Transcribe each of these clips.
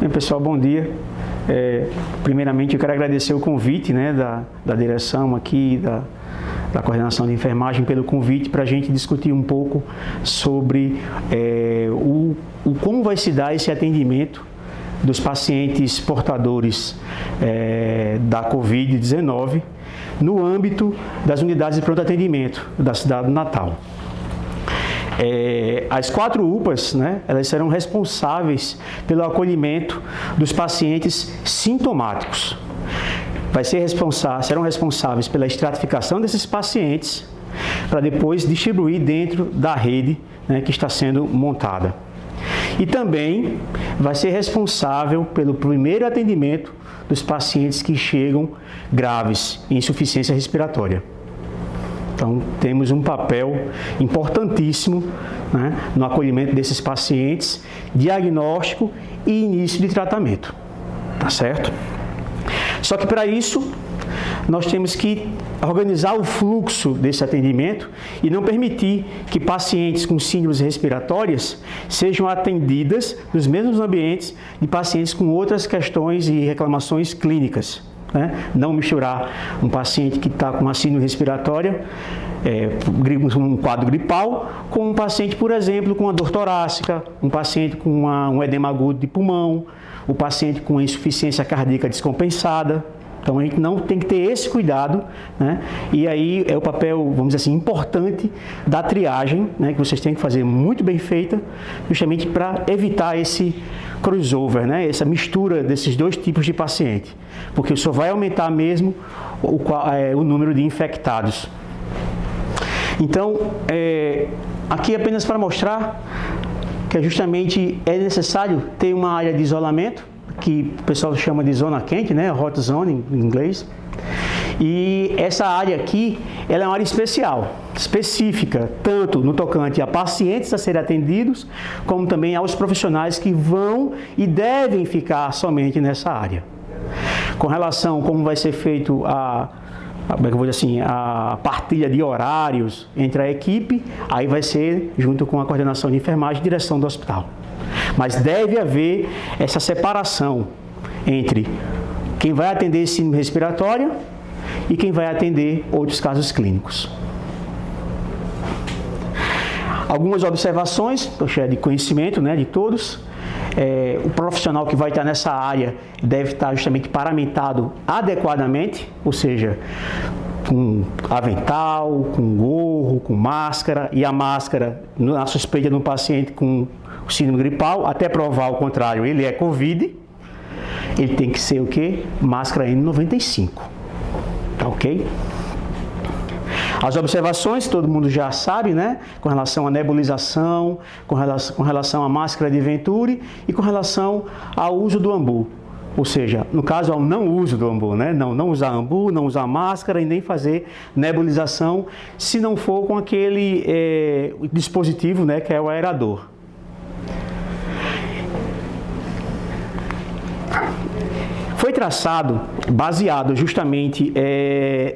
Bem, pessoal, bom dia. Primeiramente, eu quero agradecer o convite, né, da direção aqui, da coordenação de enfermagem, pelo convite para a gente discutir um pouco sobre como vai se dar esse atendimento dos pacientes portadores da Covid-19 no âmbito das unidades de pronto atendimento da cidade do Natal. As 4 UPAs, né, elas serão responsáveis pelo acolhimento dos pacientes sintomáticos. Serão responsáveis pela estratificação desses pacientes para depois distribuir dentro da rede, né, que está sendo montada. E também vai ser responsável pelo primeiro atendimento dos pacientes que chegam graves em insuficiência respiratória. Então, temos um papel importantíssimo, né, no acolhimento desses pacientes, diagnóstico e início de tratamento, tá certo? Só que para isso, nós temos que organizar o fluxo desse atendimento e não permitir que pacientes com síndromes respiratórias sejam atendidas nos mesmos ambientes de pacientes com outras questões e reclamações clínicas. Não misturar um paciente que está com uma síndrome respiratória, um quadro gripal, com um paciente, por exemplo, com uma dor torácica, um paciente com um edema agudo de pulmão, o paciente com insuficiência cardíaca descompensada. Então, a gente não tem que ter esse cuidado, né? E aí é o papel, vamos dizer assim, importante da triagem, né, que vocês têm que fazer muito bem feita, justamente para evitar esse crossover, né, essa mistura desses 2 tipos de paciente, porque só vai aumentar mesmo o número de infectados. Então, aqui apenas para mostrar que justamente é necessário ter uma área de isolamento, que o pessoal chama de zona quente, né? Hot zone em inglês. E essa área aqui, ela é uma área específica, tanto no tocante a pacientes a serem atendidos, como também aos profissionais que vão e devem ficar somente nessa área. Com relação a como vai ser feito a partilha de horários entre a equipe, aí vai ser junto com a coordenação de enfermagem e direção do hospital. Mas deve haver essa separação entre quem vai atender síndrome respiratória e quem vai atender outros casos clínicos. Algumas observações, de conhecimento, né, de todos. O profissional que vai estar nessa área deve estar justamente paramentado adequadamente, ou seja, com avental, com gorro, com máscara, e a máscara, na suspeita de um paciente com síndrome gripal, até provar o contrário, ele é Covid, ele tem que ser o quê? Máscara N95, tá ok? As observações, todo mundo já sabe, né? Com relação à nebulização, com relação à máscara de Venturi e com relação ao uso do ambu. Ou seja, no caso, ao não uso do ambu, né? Não usar ambu, não usar máscara e nem fazer nebulização, se não for com aquele dispositivo, né, que é o aerador. Foi traçado, baseado justamente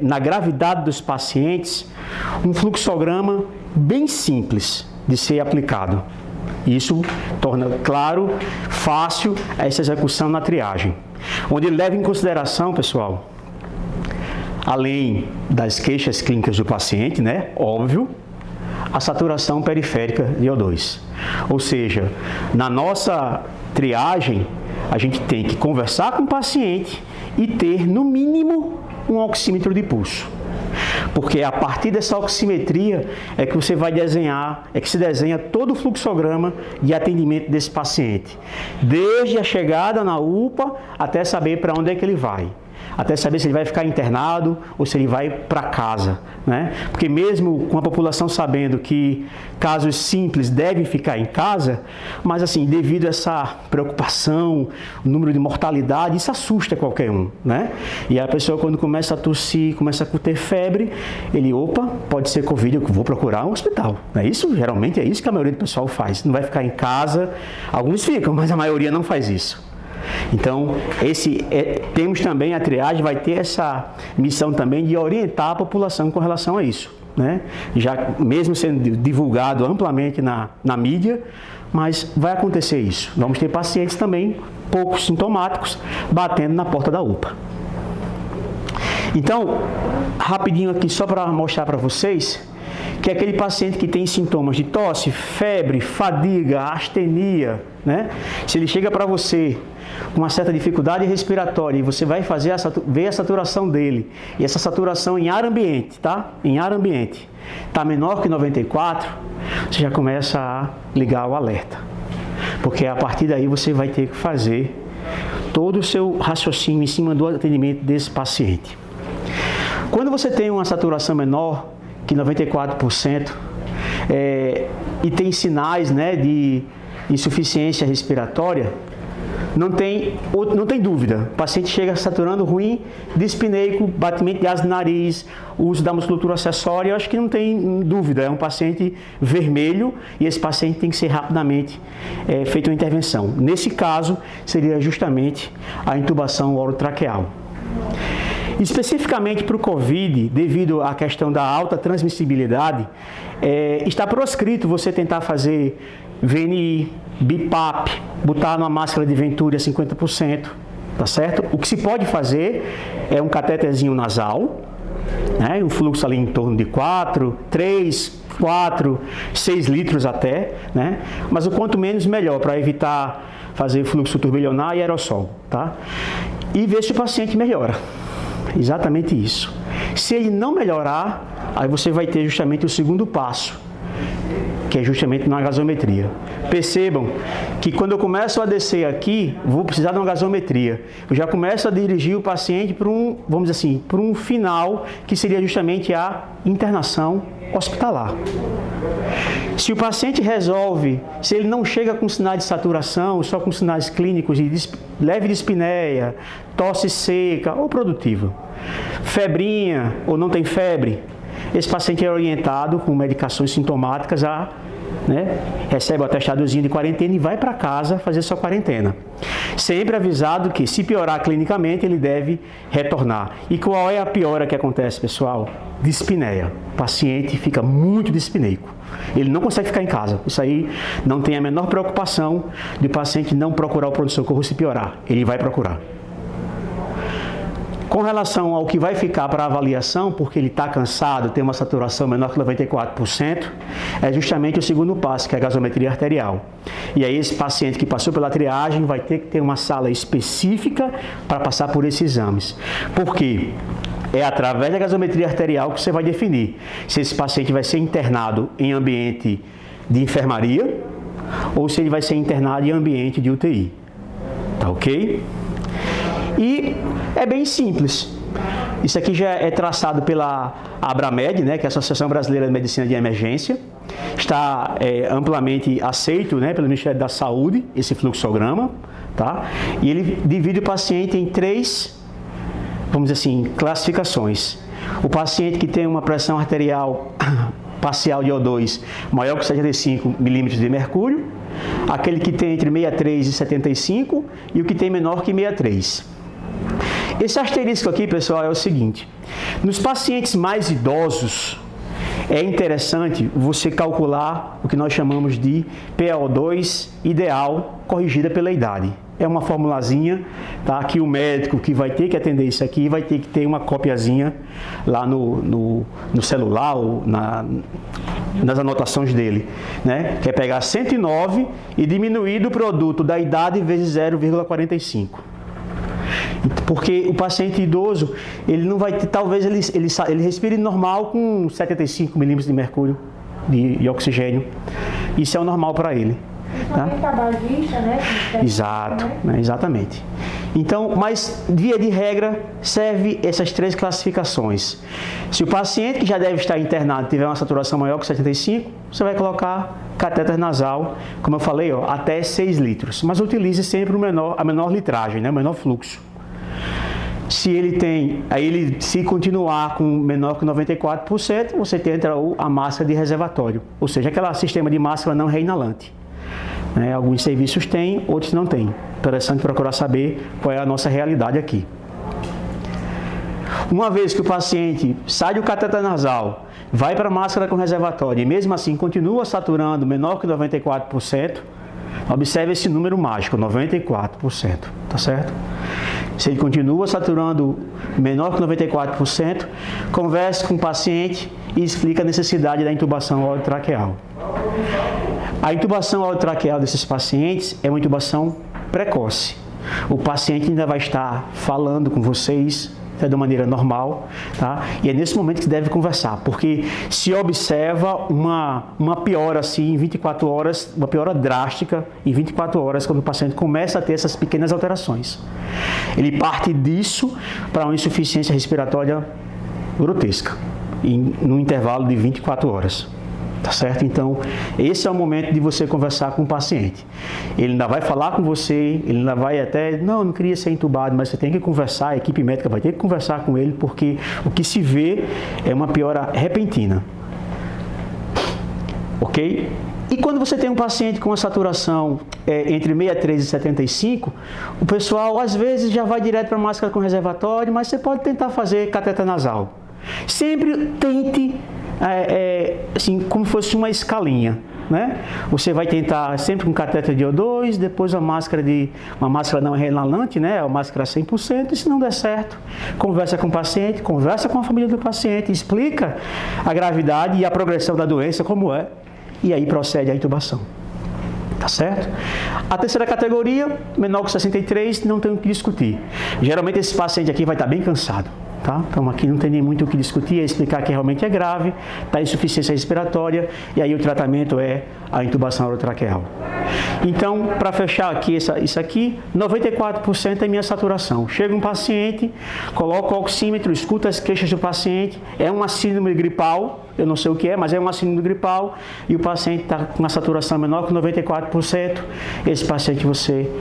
na gravidade dos pacientes, um fluxograma bem simples de ser aplicado. Isso torna claro, fácil essa execução na triagem, onde ele leva em consideração, pessoal, além das queixas clínicas do paciente, né, óbvio, a saturação periférica de O2. Ou seja, na nossa triagem, a gente tem que conversar com o paciente e ter, no mínimo, um oxímetro de pulso. Porque a partir dessa oximetria é que você vai desenhar, é que se desenha todo o fluxograma de atendimento desse paciente. Desde a chegada na UPA até saber para onde é que ele vai. Até saber se ele vai ficar internado ou se ele vai para casa, né? Porque mesmo com a população sabendo que casos simples devem ficar em casa, mas assim, devido a essa preocupação, o número de mortalidade, isso assusta qualquer um, né? E a pessoa, quando começa a tossir, começa a ter febre, ele, pode ser Covid, eu vou procurar um hospital. Não é isso? Geralmente é isso que a maioria do pessoal faz. Não vai ficar em casa, alguns ficam, mas a maioria não faz isso. Então, temos também a triagem, vai ter essa missão também de orientar a população com relação a isso, né? Já mesmo sendo divulgado amplamente na mídia, mas vai acontecer isso. Vamos ter pacientes também pouco sintomáticos batendo na porta da UPA. Então, rapidinho aqui só para mostrar para vocês que é aquele paciente que tem sintomas de tosse, febre, fadiga, astenia, né? Se ele chega para você com uma certa dificuldade respiratória e você vai ver a saturação dele, e essa saturação em ar ambiente, tá? Em ar ambiente, tá menor que 94, você já começa a ligar o alerta. Porque a partir daí você vai ter que fazer todo o seu raciocínio em cima do atendimento desse paciente. Quando você tem uma saturação menor que 94% e tem sinais, né, de insuficiência respiratória, não tem dúvida. O paciente chega saturando ruim, dispneico, batimento de asa no nariz, uso da musculatura acessória, eu acho que não tem dúvida. É um paciente vermelho e esse paciente tem que ser rapidamente feita uma intervenção. Nesse caso, seria justamente a intubação orotraqueal. Especificamente para o COVID, devido à questão da alta transmissibilidade, está proscrito você tentar fazer VNI, BiPAP, botar numa máscara de Venturi a 50%, tá certo? O que se pode fazer é um cateterzinho nasal, né? Um fluxo ali em torno de 3, 4, 6 litros até, né? Mas o quanto menos melhor, para evitar fazer fluxo turbilionar e aerossol, tá? E ver se o paciente melhora. Exatamente isso. Se ele não melhorar, aí você vai ter justamente o segundo passo, que é justamente na gasometria. Percebam que quando eu começo a descer aqui, vou precisar de uma gasometria. Eu já começo a dirigir o paciente para vamos dizer assim, para um final, que seria justamente a internação hospitalar. Se o paciente resolve, se ele não chega com sinais de saturação, só com sinais clínicos de leve dispneia, tosse seca ou produtiva, febrinha ou não tem febre, esse paciente é orientado com medicações sintomáticas recebe o atestadozinho de quarentena e vai para casa fazer sua quarentena. Sempre avisado que, se piorar clinicamente, ele deve retornar. E qual é a piora que acontece, pessoal? Dispneia. O paciente fica muito dispneico. Ele não consegue ficar em casa. Isso aí não tem a menor preocupação de o paciente não procurar o pronto-socorro se piorar. Ele vai procurar. Com relação ao que vai ficar para avaliação, porque ele está cansado, tem uma saturação menor que 94%, é justamente o segundo passo, que é a gasometria arterial. E aí esse paciente que passou pela triagem vai ter que ter uma sala específica para passar por esses exames. Por quê? É através da gasometria arterial que você vai definir se esse paciente vai ser internado em ambiente de enfermaria ou se ele vai ser internado em ambiente de UTI. Tá ok? E é bem simples. Isso aqui já é traçado pela Abramed, né, que é a Associação Brasileira de Medicina de Emergência. Está amplamente aceito, né, pelo Ministério da Saúde, esse fluxograma. Tá? E ele divide o paciente em 3, vamos dizer assim, classificações. O paciente que tem uma pressão arterial parcial de O2 maior que 75 milímetros de mercúrio, aquele que tem entre 63 e 75 e o que tem menor que 63. Esse asterisco aqui, pessoal, é o seguinte: nos pacientes mais idosos, é interessante você calcular o que nós chamamos de PaO2 ideal corrigida pela idade. É uma formulazinha, tá? Que o médico que vai ter que atender isso aqui vai ter que ter uma copiazinha lá no celular ou nas anotações dele, né? Que é pegar 109 e diminuir do produto da idade vezes 0,45. Porque o paciente idoso, ele não vai ter, talvez ele respire normal com 75 milímetros de mercúrio de oxigênio. Isso é o normal para ele. Tá? Tabagista, né? Exato, né? Exatamente. Então, mas via de regra, serve essas 3 classificações. Se o paciente que já deve estar internado tiver uma saturação maior que 75, você vai colocar catéter nasal, como eu falei, até 6 litros. Mas utilize sempre a menor litragem, né? O menor fluxo. Se se continuar com menor que 94%, você tenta a máscara de reservatório, ou seja, aquele sistema de máscara não reinalante. Alguns serviços têm, outros não têm. Interessante procurar saber qual é a nossa realidade aqui. Uma vez que o paciente sai do cateter nasal, vai para a máscara com reservatório e mesmo assim continua saturando menor que 94%, observe esse número mágico, 94%, tá certo? Se ele continua saturando menor que 94%, converse com o paciente e explica a necessidade da intubação orotraqueal. A intubação orotraqueal desses pacientes é uma intubação precoce. O paciente ainda vai estar falando com vocês de maneira normal, tá? E é nesse momento que deve conversar, porque se observa uma piora assim em 24 horas, uma piora drástica em 24 horas, quando o paciente começa a ter essas pequenas alterações. Ele parte disso para uma insuficiência respiratória grotesca, no intervalo de 24 horas. Tá certo? Então, esse é o momento de você conversar com o paciente. Ele ainda vai falar com você, ele ainda vai até, não queria ser entubado, mas você tem que conversar, a equipe médica vai ter que conversar com ele, porque o que se vê é uma piora repentina. Ok? E quando você tem um paciente com uma saturação entre 63 e 75, o pessoal às vezes já vai direto para a máscara com reservatório, mas você pode tentar fazer cateter nasal. Sempre tente assim, como fosse uma escalinha, né? Você vai tentar sempre com cateter de O2, depois uma máscara não renalante, né? A máscara 100%, e se não der certo, conversa com o paciente, conversa com a família do paciente, explica a gravidade e a progressão da doença, como é, e aí procede a intubação. Tá certo? A terceira categoria, menor que 63, não tem o que discutir. Geralmente esse paciente aqui vai estar bem cansado. Tá? Então aqui não tem nem muito o que discutir, é explicar que realmente é grave, está insuficiência respiratória e aí o tratamento é a intubação orotraqueal. Então, para fechar aqui isso aqui, 94% é minha saturação. Chega um paciente, coloca o oxímetro, escuta as queixas do paciente, é uma síndrome gripal, eu não sei o que é, mas é uma síndrome gripal e o paciente está com uma saturação menor que 94%. Esse paciente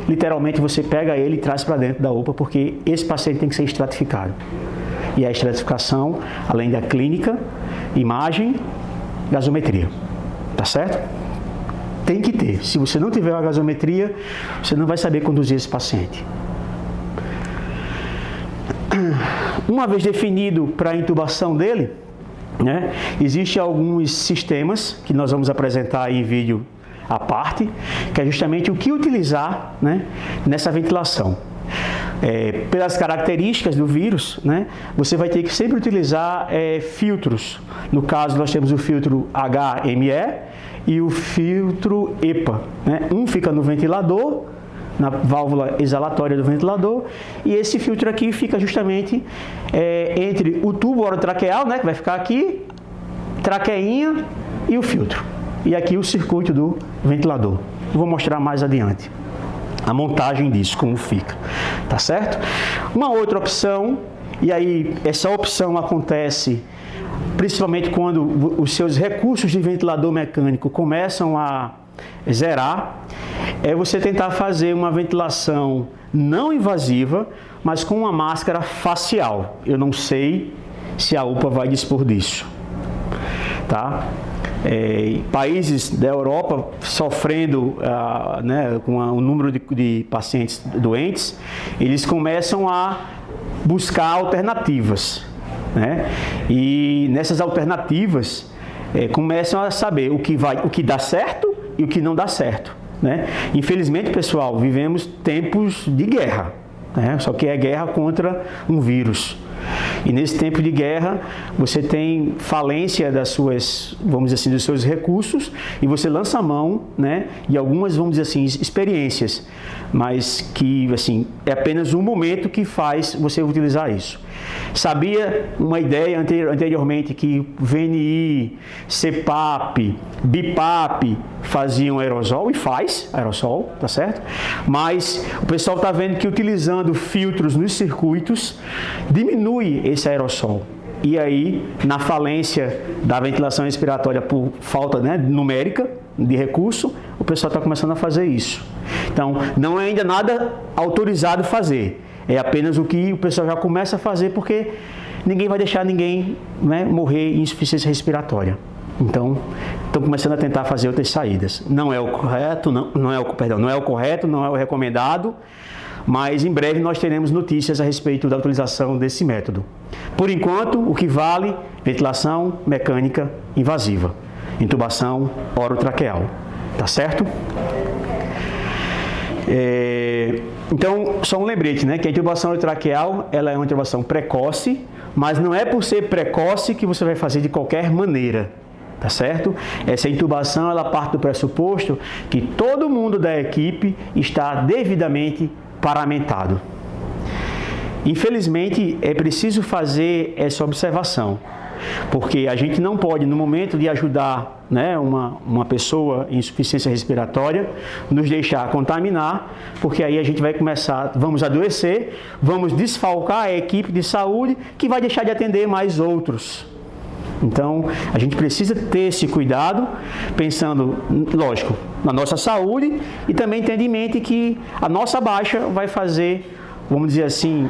literalmente você pega ele e traz para dentro da UPA, porque esse paciente tem que ser estratificado. E a estratificação, além da clínica, imagem, gasometria. Tá certo? Tem que ter. Se você não tiver a gasometria, você não vai saber conduzir esse paciente. Uma vez definido para a intubação dele, né, existem alguns sistemas que nós vamos apresentar em vídeo à parte, que é justamente o que utilizar, né, nessa ventilação. Pelas características do vírus, né, você vai ter que sempre utilizar filtros. No caso, nós temos o filtro HME e o filtro EPA. Né? Um fica no ventilador, na válvula exalatória do ventilador, e esse filtro aqui fica justamente entre o tubo orotraqueal, né, que vai ficar aqui, traqueinha e o filtro. E aqui o circuito do ventilador. Eu vou mostrar mais adiante a montagem disso, como fica, tá certo? Uma outra opção, e aí essa opção acontece principalmente quando os seus recursos de ventilador mecânico começam a zerar, é você tentar fazer uma ventilação não invasiva, mas com uma máscara facial. Eu não sei se a UPA vai dispor disso, tá? Países da Europa sofrendo né, com o número de pacientes doentes, eles começam a buscar alternativas, né? E nessas alternativas começam a saber o que dá certo e o que não dá certo, né? Infelizmente, pessoal, vivemos tempos de guerra, né? Só que é guerra contra um vírus. E nesse tempo de guerra, você tem falência vamos dizer assim, dos seus recursos e você lança a mão, né, de algumas, vamos dizer assim, experiências, mas que, assim, é apenas um momento que faz você utilizar isso. Sabia uma ideia anteriormente que VNI, CPAP, BIPAP faziam aerosol, e faz aerosol, tá certo? Mas o pessoal está vendo que utilizando filtros nos circuitos diminui esse aerossol. E aí, na falência da ventilação respiratória por falta, né, numérica de recurso, o pessoal está começando a fazer isso. Então, não é ainda nada autorizado fazer. É apenas o que o pessoal já começa a fazer, porque ninguém vai deixar ninguém, né, morrer em insuficiência respiratória. Então, estão começando a tentar fazer outras saídas. Não é o correto, não é o recomendado, mas em breve nós teremos notícias a respeito da utilização desse método. Por enquanto, o que vale, ventilação mecânica invasiva, intubação orotraqueal, tá certo? Então, só um lembrete, né, que a intubação orotraqueal, ela é uma intubação precoce, mas não é por ser precoce que você vai fazer de qualquer maneira, tá certo? Essa intubação, ela parte do pressuposto que todo mundo da equipe está devidamente paramentado. Infelizmente, é preciso fazer essa observação, porque a gente não pode, no momento de ajudar, né, uma pessoa em insuficiência respiratória, nos deixar contaminar, porque aí a gente vai vamos adoecer, vamos desfalcar a equipe de saúde, que vai deixar de atender mais outros. Então, a gente precisa ter esse cuidado, pensando, lógico, na nossa saúde e também tendo em mente que a nossa baixa vai fazer, vamos dizer assim,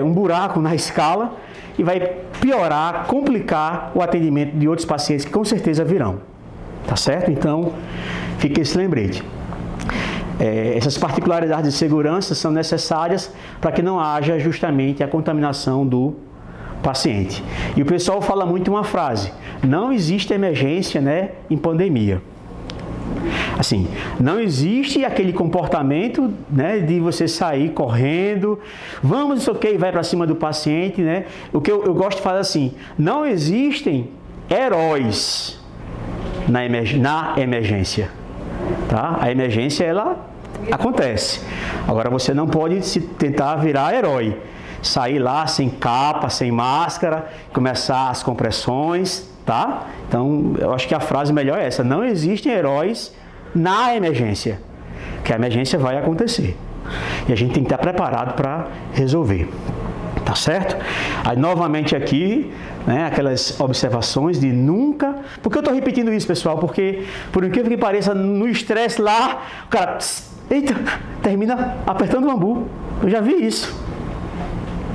um buraco na escala e vai piorar, complicar o atendimento de outros pacientes que com certeza virão, tá certo? Então, fique esse lembrete. Essas particularidades de segurança são necessárias para que não haja justamente a contaminação do paciente. E o pessoal fala muito uma frase: não existe emergência, né, em pandemia. Assim, não existe aquele comportamento, né, de você sair correndo, vamos, isso ok, vai para cima do paciente, né? O que eu gosto de falar assim, não existem heróis na emergência, tá? A emergência, ela acontece. Agora, você não pode se tentar virar herói, sair lá sem capa, sem máscara, começar as compressões, tá? Então, eu acho que a frase melhor é essa: não existem heróis na emergência, que a emergência vai acontecer. E a gente tem que estar preparado para resolver, tá certo? Aí, novamente aqui, né, aquelas observações de nunca... Por que eu estou repetindo isso, pessoal? Porque, por incrível que pareça, no estresse lá, o cara, eita, termina apertando o bambu. Eu já vi isso.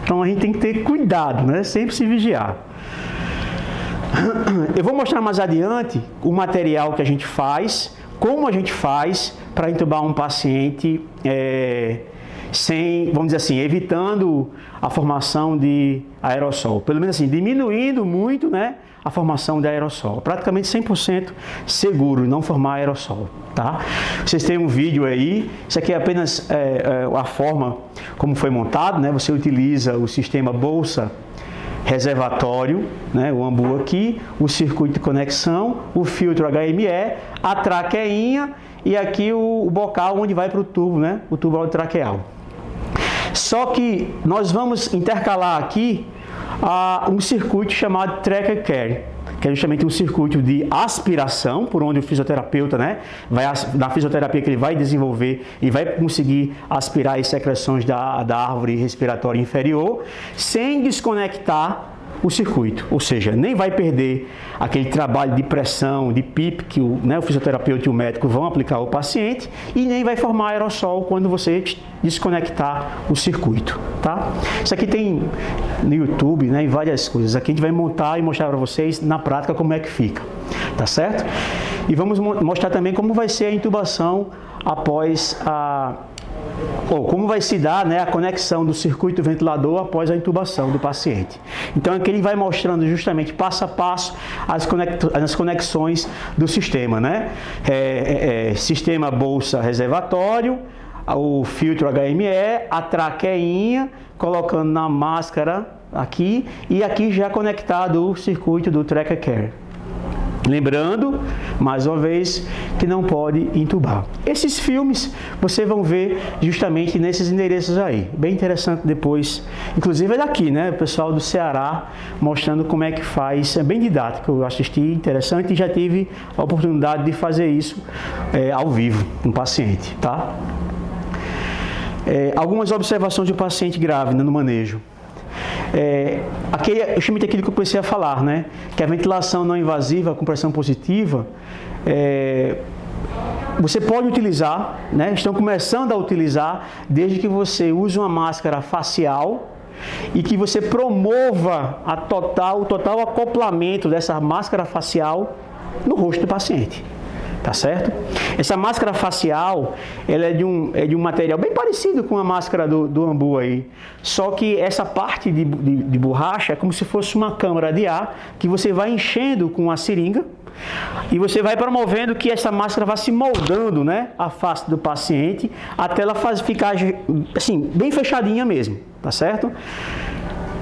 Então, a gente tem que ter cuidado, né? Sempre se vigiar. Eu vou mostrar mais adiante o material que a gente faz, como a gente faz para intubar um paciente sem, vamos dizer assim, evitando a formação de aerossol. Pelo menos assim, diminuindo muito, né, a formação de aerossol. Praticamente 100% seguro não formar aerossol, tá? Vocês têm um vídeo aí, isso aqui é apenas a forma como foi montado, né? Você utiliza o sistema bolsa reservatório, né, o ambu aqui, o circuito de conexão, o filtro HME, a traqueinha e aqui o bocal onde vai para o tubo, né, o tubo orotraqueal. Só que nós vamos intercalar aqui um circuito chamado Tracker Care, que é justamente um circuito de aspiração, por onde o fisioterapeuta, né, na fisioterapia que ele vai desenvolver, e vai conseguir aspirar as secreções da árvore respiratória inferior, sem desconectar o circuito, ou seja, nem vai perder aquele trabalho de pressão, de PIP que o fisioterapeuta e o médico vão aplicar ao paciente, e nem vai formar aerossol quando você desconectar o circuito, tá? Isso aqui tem no YouTube, né, em várias coisas. Aqui a gente vai montar e mostrar para vocês na prática como é que fica, tá certo? E vamos mostrar também como vai ser a intubação após como vai se dar, né, a conexão do circuito ventilador após a intubação do paciente. Então aqui ele vai mostrando justamente passo a passo as conexões do sistema, né? Sistema bolsa reservatório, o filtro HME, a traqueinha, colocando na máscara aqui, e aqui já conectado o circuito do Tracker Care. Lembrando, mais uma vez, que não pode intubar. Esses filmes vocês vão ver justamente nesses endereços aí. Bem interessante depois. Inclusive é daqui, né? O pessoal do Ceará mostrando como é que faz. É bem didático. Eu assisti, interessante, e já tive a oportunidade de fazer isso ao vivo com o paciente, tá? Algumas observações de um paciente grave, né, no manejo. Justamente aquilo que eu comecei a falar, né? Que a ventilação não invasiva com pressão positiva, você pode utilizar, né? Estão começando a utilizar, desde que você use uma máscara facial e que você promova o total acoplamento dessa máscara facial no rosto do paciente. tá certo? Essa máscara facial, ela é de um material bem parecido com a máscara do Ambu aí, só que essa parte de borracha é como se fosse uma câmara de ar que você vai enchendo com a seringa e você vai promovendo que essa máscara vá se moldando, né, a face do paciente até ela ficar assim, bem fechadinha mesmo, tá certo?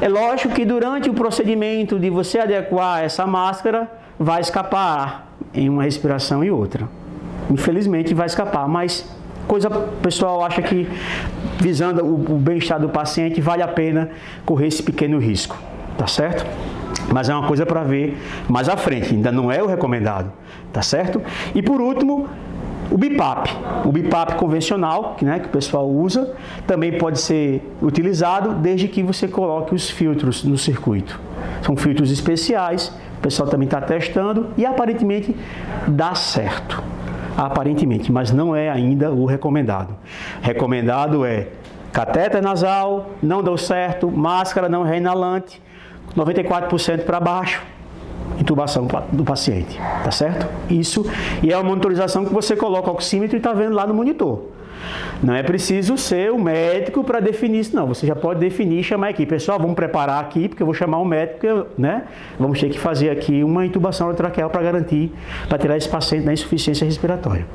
É lógico que durante o procedimento de você adequar essa máscara, vai escapar ar em uma respiração e outra. Infelizmente vai escapar, mas o pessoal acha que visando o bem-estar do paciente vale a pena correr esse pequeno risco, tá certo? Mas é uma coisa para ver mais à frente, ainda não é o recomendado, tá certo? E por último, o BiPAP convencional, que o pessoal usa, também pode ser utilizado desde que você coloque os filtros no circuito. São filtros especiais, o pessoal também está testando e aparentemente dá certo. Aparentemente, mas não é ainda o recomendado. Recomendado é catéter nasal, não deu certo, máscara não reinalante, 94% para baixo, intubação do paciente, tá certo? Isso, e é uma monitorização que você coloca o oxímetro e está vendo lá no monitor. Não é preciso ser o médico para definir isso, não. Você já pode definir e chamar aqui. Pessoal, vamos preparar aqui, porque eu vou chamar o médico, né? Vamos ter que fazer aqui uma intubação orotraqueal para garantir, para tirar esse paciente da insuficiência respiratória.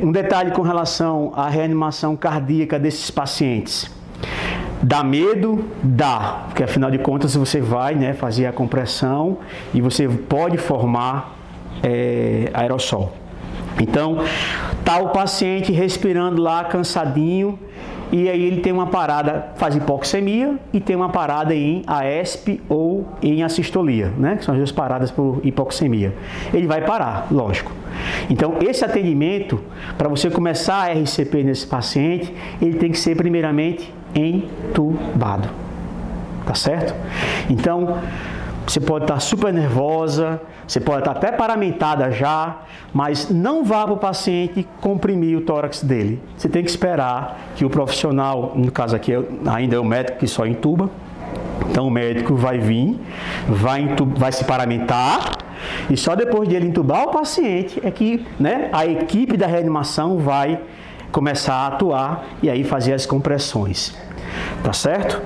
Um detalhe com relação à reanimação cardíaca desses pacientes. Dá medo? Dá, porque afinal de contas você vai, né, fazer a compressão e você pode formar aerossol. Então, tá o paciente respirando lá, cansadinho, e aí ele tem uma parada, faz hipoxemia e tem uma parada em AESP ou em assistolia, né? Que são as duas paradas por hipoxemia. Ele vai parar, lógico. Então, esse atendimento, para você começar a RCP nesse paciente, ele tem que ser primeiramente entubado, tá certo? Então, você pode estar super nervosa, você pode estar até paramentada já, mas não vá para o paciente comprimir o tórax dele. Você tem que esperar que o profissional, no caso aqui ainda é o médico que só intuba, então o médico vai vir, vai se paramentar, e só depois de ele intubar o paciente é que, né, a equipe da reanimação vai começar a atuar e aí fazer as compressões, tá certo?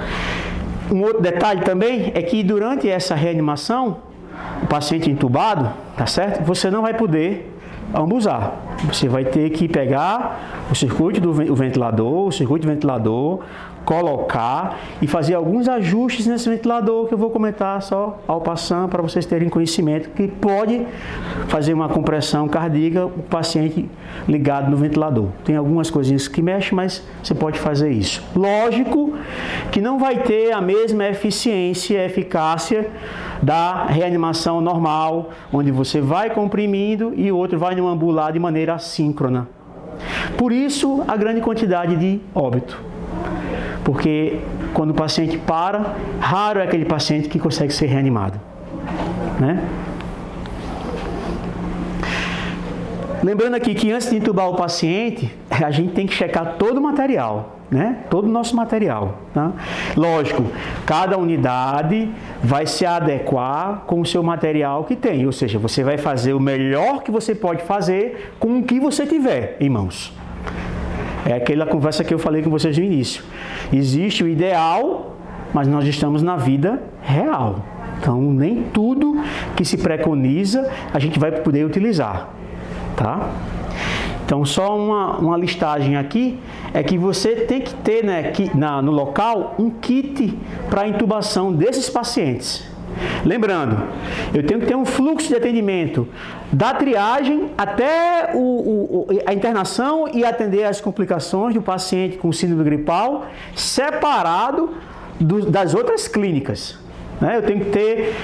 Um outro detalhe também é que durante essa reanimação, o paciente entubado, tá certo? Você não vai poder ambusar. Você vai ter que pegar o circuito do ventilador, colocar e fazer alguns ajustes nesse ventilador que eu vou comentar só ao passando para vocês terem conhecimento que pode fazer uma compressão cardíaca o paciente ligado no ventilador. Tem algumas coisinhas que mexem, mas você pode fazer isso. Lógico que não vai ter a mesma eficiência e eficácia da reanimação normal, onde você vai comprimindo e o outro vai ambular de maneira assíncrona. Por isso, a grande quantidade de óbito. Porque quando o paciente para, raro é aquele paciente que consegue ser reanimado, né? Lembrando aqui que antes de intubar o paciente, a gente tem que checar todo o material, né? Todo o nosso material, tá? Lógico, cada unidade vai se adequar com o seu material que tem, ou seja, você vai fazer o melhor que você pode fazer com o que você tiver em mãos. É aquela conversa que eu falei com vocês no início. Existe o ideal, mas nós estamos na vida real. Então, nem tudo que se preconiza a gente vai poder utilizar, tá? Então, só uma listagem aqui é que você tem que ter, né, no local um kit para intubação desses pacientes. Lembrando, eu tenho que ter um fluxo de atendimento da triagem até a internação e atender as complicações do paciente com síndrome gripal separado das outras clínicas. Eu tenho que ter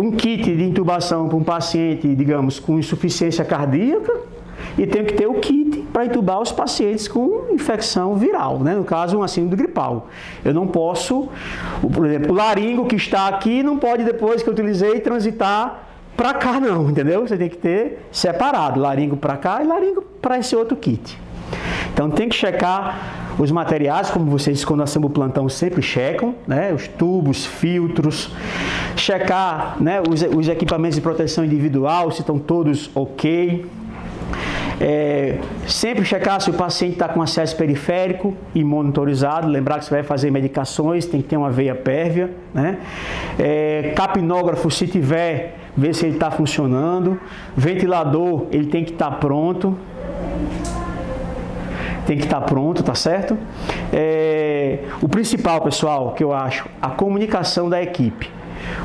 um kit de intubação para um paciente, digamos, com insuficiência cardíaca e tenho que ter o kit para intubar os pacientes com infecção viral, né? No caso, uma síndrome gripal. Eu não posso, por exemplo, o laringo que está aqui não pode, depois que eu utilizei, transitar para cá não, entendeu? Você tem que ter separado, laringo para cá e laringo para esse outro kit. Então tem que checar os materiais, como vocês quando assemblam o plantão sempre checam, né? Os tubos, filtros, checar, né, os equipamentos de proteção individual, se estão todos ok. Sempre checar se o paciente está com acesso periférico e monitorizado. Lembrar que você vai fazer medicações, tem que ter uma veia pérvia, né? Capnógrafo, se tiver, ver se ele está funcionando. Ventilador, ele tem que estar pronto. Tem que estar pronto, tá certo? O principal, pessoal, que eu acho, a comunicação da equipe.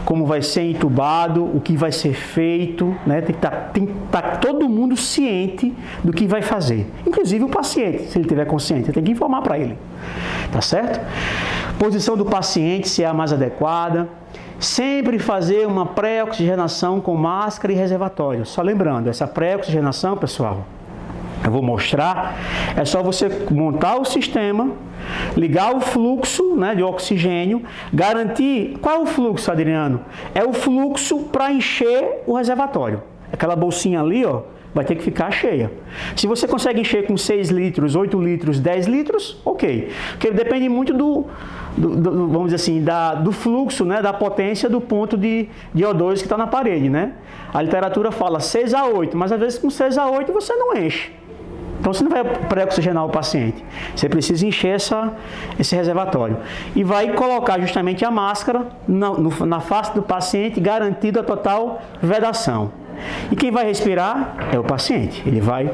Como vai ser entubado, o que vai ser feito, né? Tem que estar todo mundo ciente do que vai fazer. Inclusive o paciente, se ele estiver consciente, tem que informar para ele. Tá certo? Posição do paciente, se é a mais adequada. Sempre fazer uma pré-oxigenação com máscara e reservatório. Só lembrando, essa pré-oxigenação, pessoal, eu vou mostrar, é só você montar o sistema, ligar o fluxo, né, de oxigênio, garantir... Qual é o fluxo, Adriano? É o fluxo para encher o reservatório. Aquela bolsinha ali, ó, vai ter que ficar cheia. Se você consegue encher com 6 litros, 8 litros, 10 litros, ok. Porque depende muito vamos dizer assim, do fluxo, né, da potência do ponto de O2 que está na parede, né? A literatura fala 6 a 8, mas às vezes com 6 a 8 você não enche. Então você não vai pré-oxigenar o paciente. Você precisa encher esse reservatório. E vai colocar justamente a máscara na face do paciente, garantindo a total vedação. E quem vai respirar é o paciente. Ele vai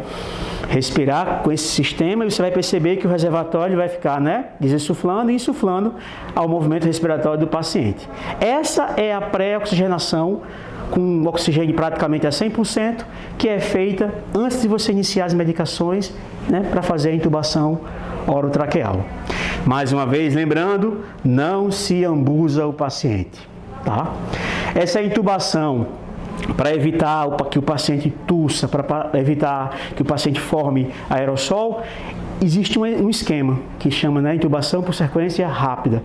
respirar com esse sistema e você vai perceber que o reservatório vai ficar, né, desinsuflando e insuflando ao movimento respiratório do paciente. Essa é a pré-oxigenação com oxigênio praticamente a 100%, que é feita antes de você iniciar as medicações, né, para fazer a intubação orotraqueal. Mais uma vez, lembrando, não se ambusa o paciente, tá? Essa intubação, para evitar que o paciente tussa, para evitar que o paciente forme aerossol, existe um esquema que chama, né, intubação por sequência rápida.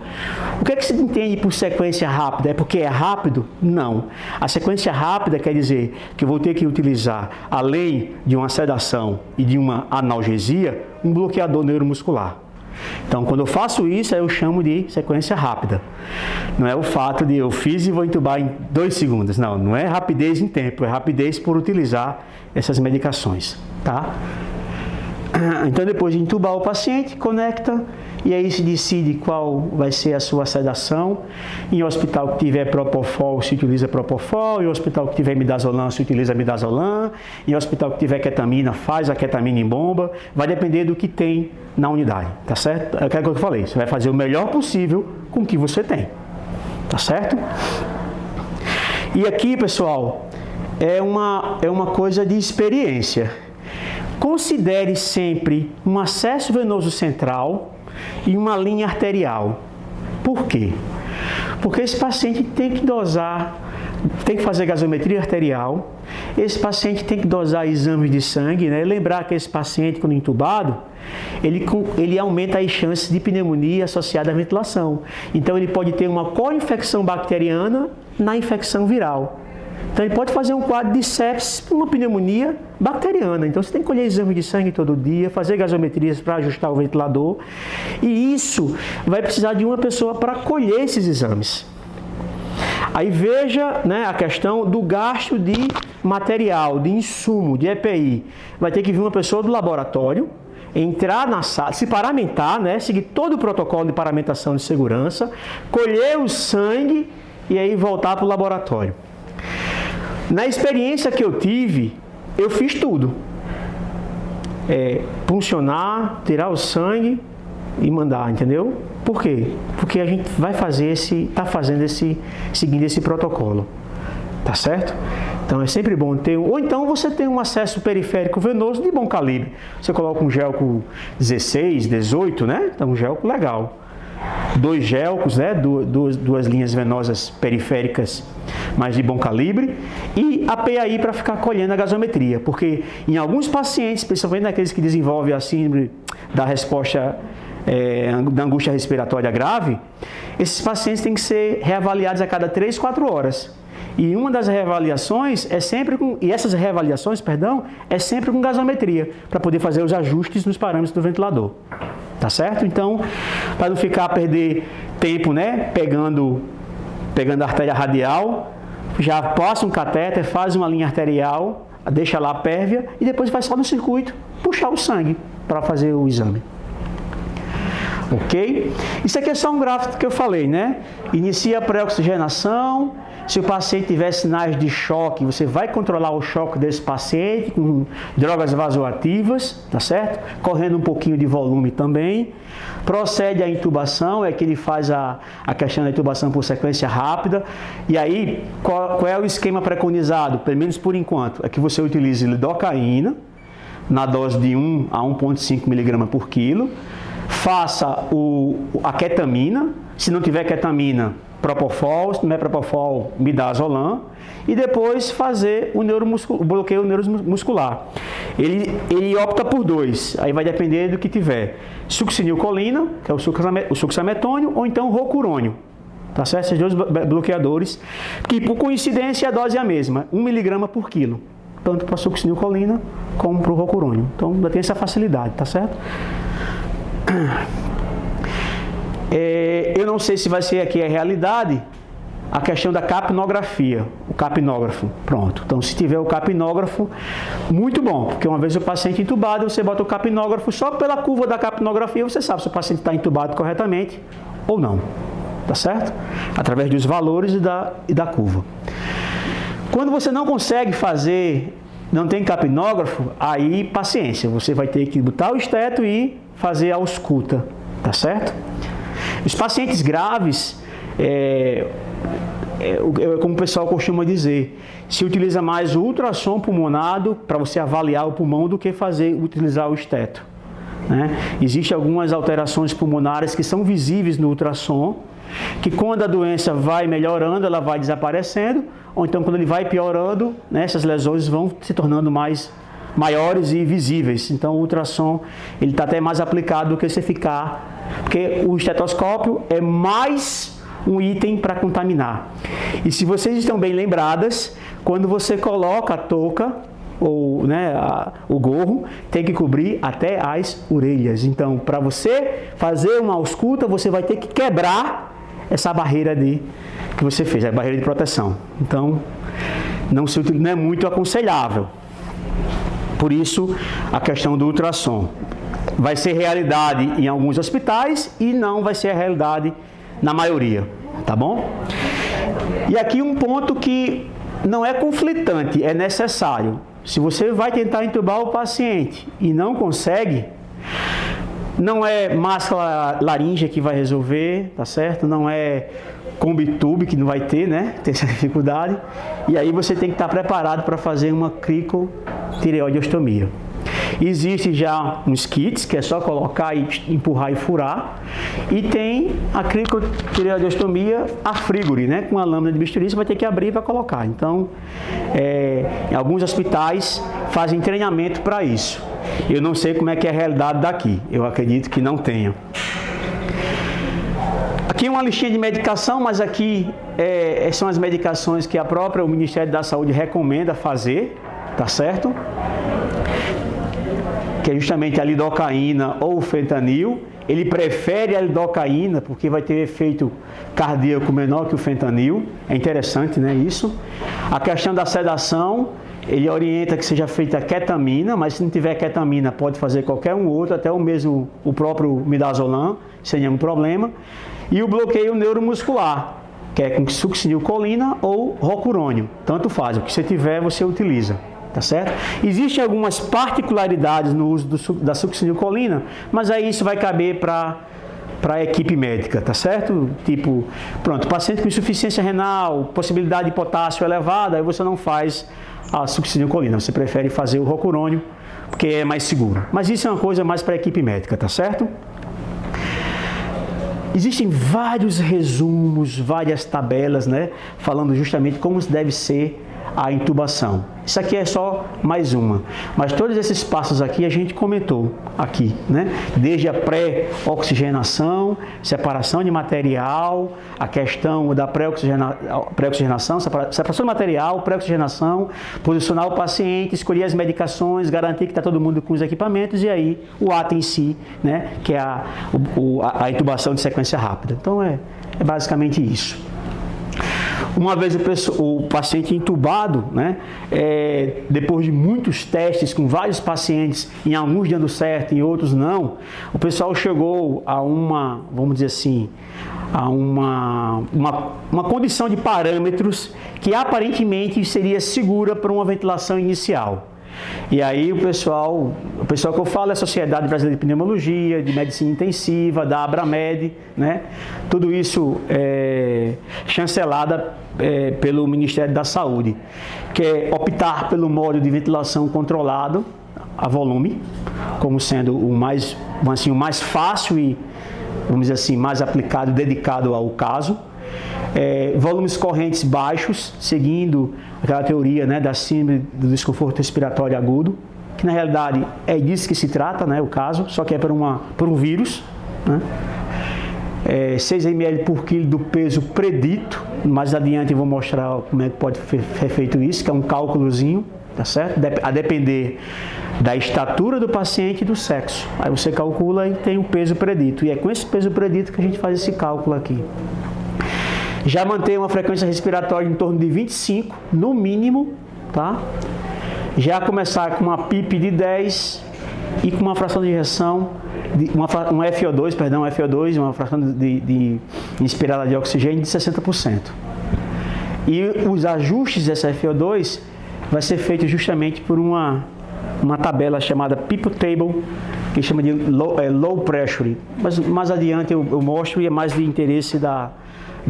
O que é que se entende por sequência rápida? É porque é rápido? Não. A sequência rápida quer dizer que eu vou ter que utilizar, além de uma sedação e de uma analgesia, um bloqueador neuromuscular. Então, quando eu faço isso, eu chamo de sequência rápida. Não é o fato de eu fiz e vou intubar em 2 segundos. Não, não é rapidez em tempo, é rapidez por utilizar essas medicações, tá? Então, depois de intubar o paciente, conecta e aí se decide qual vai ser a sua sedação. Em hospital que tiver Propofol, se utiliza Propofol. Em hospital que tiver midazolam, se utiliza midazolam. Em hospital que tiver ketamina, faz a ketamina em bomba. Vai depender do que tem na unidade, tá certo? É aquilo que eu falei, você vai fazer o melhor possível com o que você tem, tá certo? E aqui, pessoal, é uma coisa de experiência. Considere sempre um acesso venoso central e uma linha arterial. Por quê? Porque esse paciente tem que dosar, tem que fazer gasometria arterial, esse paciente tem que dosar exames de sangue, né? Lembrar que esse paciente, quando intubado, ele aumenta as chances de pneumonia associada à ventilação. Então, ele pode ter uma co-infecção bacteriana na infecção viral. Então, ele pode fazer um quadro de sepsis por uma pneumonia bacteriana. Então, você tem que colher exame de sangue todo dia, fazer gasometrias para ajustar o ventilador. E isso vai precisar de uma pessoa para colher esses exames. Aí veja, né, a questão do gasto de material, de insumo, de EPI. Vai ter que vir uma pessoa do laboratório, entrar na sala, se paramentar, né, seguir todo o protocolo de paramentação de segurança, colher o sangue e aí voltar para o laboratório. Na experiência que eu tive, eu fiz tudo. Puncionar, tirar o sangue e mandar, entendeu? Por quê? Porque a gente vai fazer seguindo esse protocolo, tá certo? Então é sempre bom ter, ou então você tem um acesso periférico venoso de bom calibre. Você coloca um gelco 16, 18, né? Então um gelco legal. 2 gelcos, né? Duas linhas venosas periféricas, mas de bom calibre, e a PAI para ficar colhendo a gasometria, porque em alguns pacientes, principalmente naqueles que desenvolvem a síndrome da resposta da angústia respiratória grave, esses pacientes têm que ser reavaliados a cada 3, 4 horas. E uma das reavaliações é sempre com gasometria, para poder fazer os ajustes nos parâmetros do ventilador. Tá certo? Então, para não perder tempo, né, pegando pegando a artéria radial, já passa um catéter, faz uma linha arterial, deixa lá a pérvia e depois vai só no circuito puxar o sangue para fazer o exame. Ok? Isso aqui é só um gráfico que eu falei, né? Inicia a pré-oxigenação. Se o paciente tiver sinais de choque, você vai controlar o choque desse paciente com drogas vasoativas, tá certo? Correndo um pouquinho de volume também. Procede a intubação, é que ele faz a questão da intubação por sequência rápida. E aí, qual é o esquema preconizado? Pelo menos por enquanto, é que você utilize lidocaína na dose de 1 a 1,5 mg por quilo. Faça a ketamina, se não tiver ketamina, propofol, se não é propofol, midazolam, e depois fazer o bloqueio neuromuscular. Ele opta por 2, aí vai depender do que tiver. Succinilcolina, que é o succinilmetônio, ou então rocurônio. Tá certo? Esses dois bloqueadores, que por coincidência a dose é a mesma, 1 mg por quilo. Tanto para a succinilcolina como para o rocurônio. Então, ainda tem essa facilidade, tá certo? Eu não sei se vai ser aqui a realidade, a questão da capnografia, o capnógrafo, pronto. Então, se tiver o capnógrafo, muito bom, porque uma vez o paciente entubado, você bota o capnógrafo, só pela curva da capnografia você sabe se o paciente está entubado corretamente ou não, tá certo? Através dos valores e da curva. Quando você não consegue fazer, não tem capnógrafo, aí paciência, você vai ter que botar o esteto e fazer a ausculta, tá certo? Os pacientes graves, como o pessoal costuma dizer, se utiliza mais o ultrassom pulmonado para você avaliar o pulmão do que utilizar o esteto, né? Existem algumas alterações pulmonares que são visíveis no ultrassom, que quando a doença vai melhorando, ela vai desaparecendo, ou então quando ele vai piorando, né, essas lesões vão se tornando maiores e visíveis. Então o ultrassom ele está até mais aplicado do que você ficar, porque o estetoscópio é mais um item para contaminar. E se vocês estão bem lembradas, quando você coloca a touca ou, né, o gorro, tem que cobrir até as orelhas. Então, para você fazer uma ausculta, você vai ter que quebrar essa barreira que você fez, a barreira de proteção. Então, não é muito aconselhável. Por isso, a questão do ultrassom vai ser realidade em alguns hospitais e não vai ser a realidade na maioria, tá bom? E aqui um ponto que não é conflitante, é necessário. Se você vai tentar entubar o paciente e não consegue, não é máscara laríngea que vai resolver, tá certo? Não é combitube que não vai ter, né? Tem essa dificuldade. E aí você tem que estar preparado para fazer uma cricotireoideostomia. Existe já uns kits que é só colocar e empurrar e furar. E tem a cricotireoideostomia a frigori, né? Com a lâmina de bisturi você vai ter que abrir para colocar. Então, em alguns hospitais fazem treinamento para isso. Eu não sei como é que é a realidade daqui. Eu acredito que não tenha. Aqui uma listinha de medicação, mas aqui são as medicações que o Ministério da Saúde recomenda fazer, tá certo? Que é justamente a lidocaína ou o fentanil. Ele prefere a lidocaína porque vai ter efeito cardíaco menor que o fentanil. É interessante, né, isso? A questão da sedação, ele orienta que seja feita ketamina, mas se não tiver ketamina, pode fazer qualquer um outro, até o próprio midazolam, sem nenhum problema. E o bloqueio neuromuscular, que é com succinilcolina ou rocurônio. Tanto faz, o que você tiver, você utiliza. Tá certo? Existem algumas particularidades no uso da succinilcolina, mas aí isso vai caber para a equipe médica, tá certo? Tipo, pronto, paciente com insuficiência renal, possibilidade de potássio elevada, aí você não faz a succinilcolina, você prefere fazer o rocurônio, porque é mais seguro. Mas isso é uma coisa mais para a equipe médica, tá certo? Existem vários resumos, várias tabelas, né, falando justamente como deve ser a intubação. Isso aqui é só mais uma, mas todos esses passos aqui a gente comentou aqui, né? Desde a pré-oxigenação, separação de material, a questão da pré-oxigenação, separação de material, pré-oxigenação, posicionar o paciente, escolher as medicações, garantir que está todo mundo com os equipamentos e aí o ato em si, né? Que é a intubação de sequência rápida. Então é basicamente isso. Uma vez o paciente entubado, né, depois de muitos testes com vários pacientes, em alguns dando certo, em outros não, o pessoal chegou a vamos dizer assim, a uma condição de parâmetros que aparentemente seria segura para uma ventilação inicial. E aí o pessoal que eu falo é a Sociedade Brasileira de Pneumologia, de Medicina Intensiva, da Abramed, né? Tudo isso chancelada pelo Ministério da Saúde, que é optar pelo modo de ventilação controlado a volume, como sendo o mais fácil e, vamos dizer assim, mais aplicado, dedicado ao caso. Volumes correntes baixos, seguindo aquela teoria, né, da síndrome do desconforto respiratório agudo, que na realidade é disso que se trata, né, o caso, só que é por um vírus, né? 6 ml por quilo do peso predito. Mais adiante eu vou mostrar como é que pode ser feito isso, que é um cálculozinho, tá certo? A depender da estatura do paciente e do sexo. Aí você calcula e tem o peso predito, e é com esse peso predito que a gente faz esse cálculo aqui. Já mantém uma frequência respiratória em torno de 25, no mínimo, tá? Já começar com uma PIP de 10 e com uma fração de injeção, uma FO2, uma fração de inspirada de oxigênio de 60%. E os ajustes dessa FO2 vai ser feito justamente por uma tabela chamada PIP Table, que chama de low pressure. Mas mais adiante eu mostro, e é mais de interesse da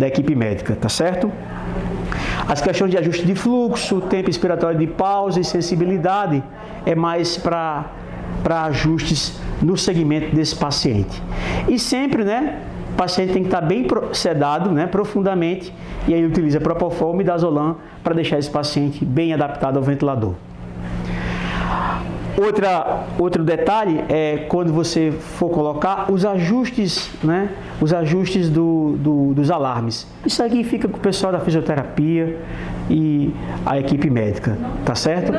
equipe médica, tá certo? As questões de ajuste de fluxo, tempo expiratório de pausa e sensibilidade é mais para ajustes no segmento desse paciente. E sempre, né, o paciente tem que estar bem sedado, né, profundamente, e aí utiliza Propofol e Midazolam para deixar esse paciente bem adaptado ao ventilador. Outro detalhe é quando você for colocar os ajustes, né? Os ajustes dos alarmes. Isso aqui fica com o pessoal da fisioterapia e a equipe médica, tá certo?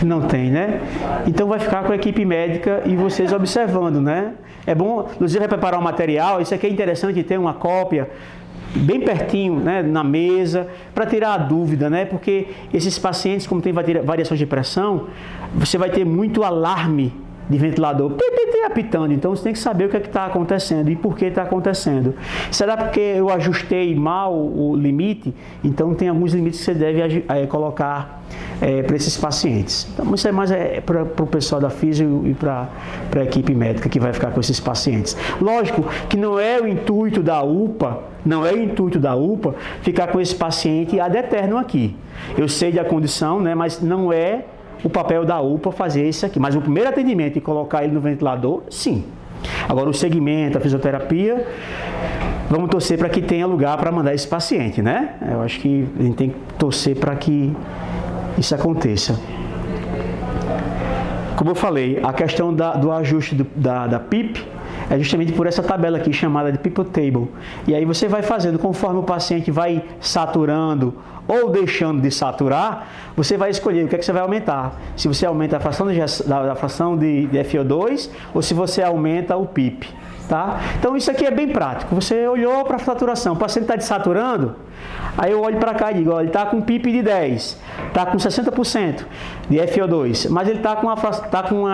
Não tem, né? Então vai ficar com a equipe médica e vocês observando, né? É bom, inclusive, vai preparar o material. Isso aqui é interessante ter uma cópia bem pertinho, né, na mesa, para tirar a dúvida, né? Porque esses pacientes, como tem variações de pressão, você vai ter muito alarme de ventilador apitando, então você tem que saber o que é que está acontecendo e por que está acontecendo. Será porque eu ajustei mal o limite? Então tem alguns limites que você deve colocar para esses pacientes. Então isso é mais para o pessoal da fisio e para a equipe médica que vai ficar com esses pacientes. Lógico que não é o intuito da UPA, ficar com esse paciente ad eternum aqui. Eu sei da condição, né, mas não é o papel da UPA fazer isso aqui. Mas o primeiro atendimento e colocar ele no ventilador, sim. Agora o segmento, a fisioterapia, vamos torcer para que tenha lugar para mandar esse paciente, né? Eu acho que a gente tem que torcer para que isso aconteça. Como eu falei, a questão do ajuste da PIP é justamente por essa tabela aqui chamada de PIP Table. E aí você vai fazendo, conforme o paciente vai saturando ou deixando de saturar, você vai escolher o que é que você vai aumentar. Se você aumenta a fração de FO2 ou se você aumenta o PIP. Tá? Então isso aqui é bem prático. Você olhou para a saturação, o paciente está desaturando, aí eu olho para cá e digo, olha, ele está com PIP de 10, está com 60% de FO2, mas ele está com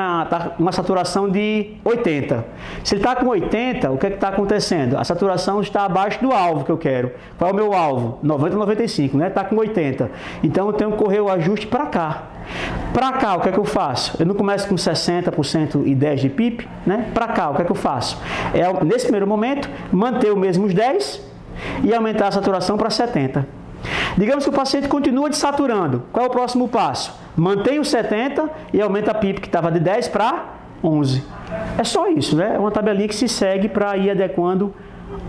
uma saturação de 80. Se ele está com 80, o que está acontecendo? A saturação está abaixo do alvo que eu quero. Qual é o meu alvo? 90 95, né? Está com 80. Então eu tenho que correr o ajuste para cá. Para cá, o que é que eu faço? Eu não começo com 60% e 10 de PIP, né? Para cá, o que é que eu faço? Nesse primeiro momento, manter os mesmos 10 e aumentar a saturação para 70. Digamos que o paciente continua desaturando. Qual é o próximo passo? Mantém os 70 e aumenta a PIP, que estava de 10 para 11. É só isso, né? É uma tabelinha que se segue para ir adequando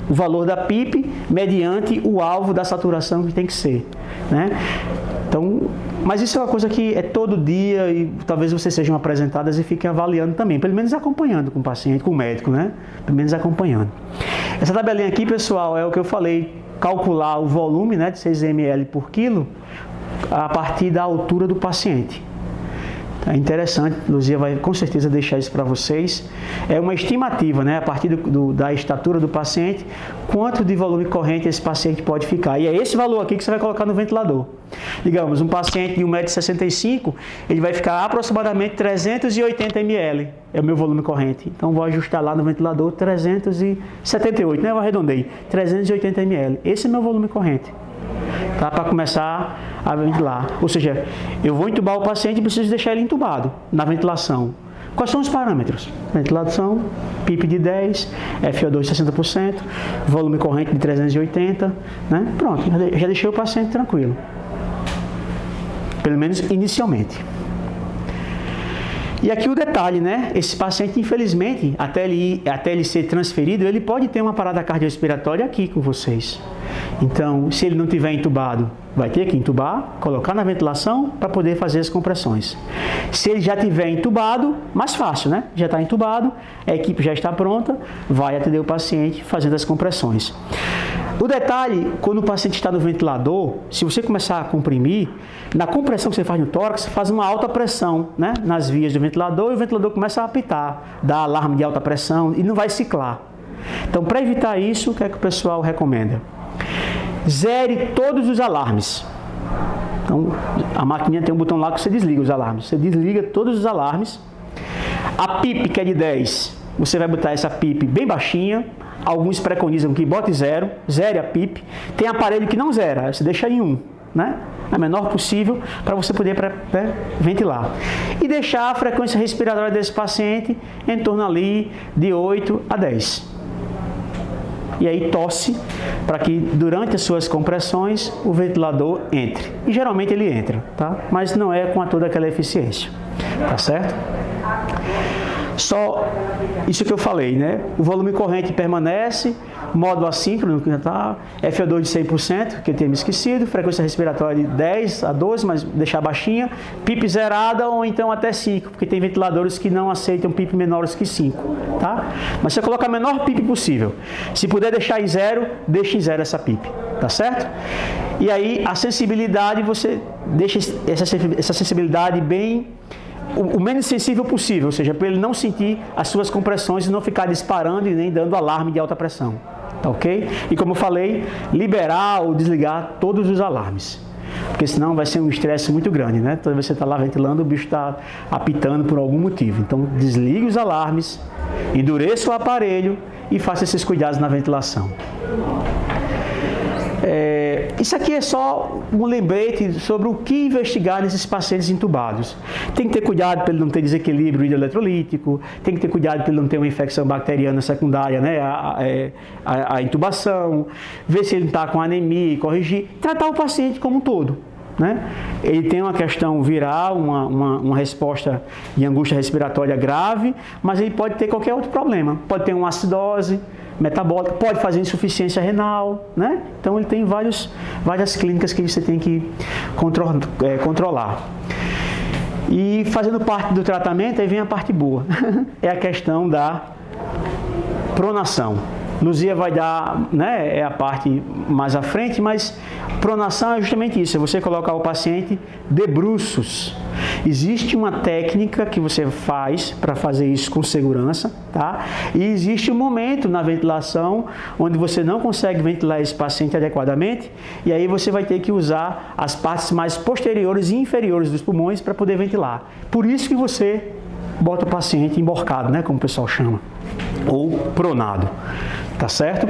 o valor da PIP mediante o alvo da saturação que tem que ser, né? Então, mas isso é uma coisa que é todo dia e talvez vocês sejam apresentadas e fiquem avaliando também, pelo menos acompanhando com o paciente, com o médico, né? Pelo menos acompanhando. Essa tabelinha aqui, pessoal, é o que eu falei, calcular o volume, né, de 6 ml por quilo a partir da altura do paciente. É interessante, Luzia vai com certeza deixar isso para vocês. É uma estimativa, né, a partir da estatura do paciente, quanto de volume corrente esse paciente pode ficar. E é esse valor aqui que você vai colocar no ventilador. Digamos, um paciente de 1,65 m, ele vai ficar aproximadamente 380 ml, é o meu volume corrente. Então, vou ajustar lá no ventilador 378, né, eu arredondei, 380 ml. Esse é o meu volume corrente. Tá, para começar a ventilar. Ou seja, eu vou entubar o paciente e preciso deixar ele entubado na ventilação. Quais são os parâmetros? Ventilação, PIP de 10, FO2 60%, volume corrente de 380, né? Pronto, já deixei o paciente tranquilo. Pelo menos inicialmente. E aqui o detalhe, né? Esse paciente, infelizmente, até ele ser transferido, ele pode ter uma parada cardiorrespiratória aqui com vocês. Então, se ele não tiver entubado, vai ter que entubar, colocar na ventilação para poder fazer as compressões. Se ele já tiver entubado, mais fácil, né? Já está entubado, a equipe já está pronta, vai atender o paciente fazendo as compressões. O detalhe, quando o paciente está no ventilador, se você começar a comprimir, na compressão que você faz no tórax, você faz uma alta pressão, né, nas vias do ventilador, e o ventilador começa a apitar, dá alarme de alta pressão e não vai ciclar. Então, para evitar isso, o que é que o pessoal recomenda? Zere todos os alarmes. Então, a maquininha tem um botão lá que você desliga os alarmes. Você desliga todos os alarmes. A PIP, que é de 10, você vai botar essa PIP bem baixinha. Alguns preconizam que bote zero, zere a PIP. Tem aparelho que não zera, você deixa em 1, né? A menor possível para você poder ventilar. E deixar a frequência respiratória desse paciente em torno ali de 8 a 10. E aí tosse para que durante as suas compressões o ventilador entre. E geralmente ele entra, tá? Mas não é com toda aquela eficiência, tá certo? Só isso que eu falei, né? O volume corrente permanece, modo assíncrono, tá? FO2 de 100%, que eu tinha me esquecido, frequência respiratória de 10 a 12, mas deixar baixinha, PIP zerada ou então até 5, porque tem ventiladores que não aceitam PIP menores que 5, tá? Mas você coloca a menor PIP possível. Se puder deixar em 0, deixe em 0 essa PIP, tá certo? E aí a sensibilidade, você deixa essa sensibilidade bem o menos sensível possível, ou seja, para ele não sentir as suas compressões e não ficar disparando e nem dando alarme de alta pressão, tá ok? E como eu falei, liberar ou desligar todos os alarmes, porque senão vai ser um estresse muito grande, né? Toda vez que você está lá ventilando, o bicho está apitando por algum motivo. Então, desligue os alarmes, endureça o aparelho e faça esses cuidados na ventilação. Isso aqui é só um lembrete sobre o que investigar nesses pacientes intubados. Tem que ter cuidado para ele não ter desequilíbrio hidroeletrolítico, tem que ter cuidado para ele não ter uma infecção bacteriana secundária, né, a intubação, ver se ele está com anemia e corrigir, tratar o paciente como um todo. Né? Ele tem uma questão viral, uma resposta de angústia respiratória grave, mas ele pode ter qualquer outro problema. Pode ter uma acidose metabólica, pode fazer insuficiência renal, né? Então ele tem várias clínicas que você tem que controlar. E fazendo parte do tratamento, aí vem a parte boa, é a questão da pronação. Luzia vai dar, né, é a parte mais à frente, mas pronação é justamente isso, é você colocar o paciente de bruços. Existe uma técnica que você faz para fazer isso com segurança, tá? E existe um momento na ventilação onde você não consegue ventilar esse paciente adequadamente e aí você vai ter que usar as partes mais posteriores e inferiores dos pulmões para poder ventilar. Por isso que você bota o paciente emborcado, né, como o pessoal chama, ou pronado, tá certo?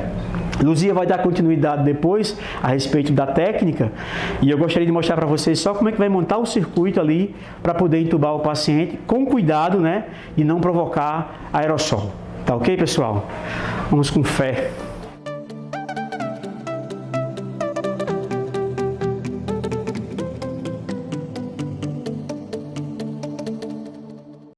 Luzia vai dar continuidade depois a respeito da técnica e eu gostaria de mostrar para vocês só como é que vai montar o circuito ali para poder entubar o paciente com cuidado, né, de não provocar aerossol. Tá ok, pessoal? Vamos com fé.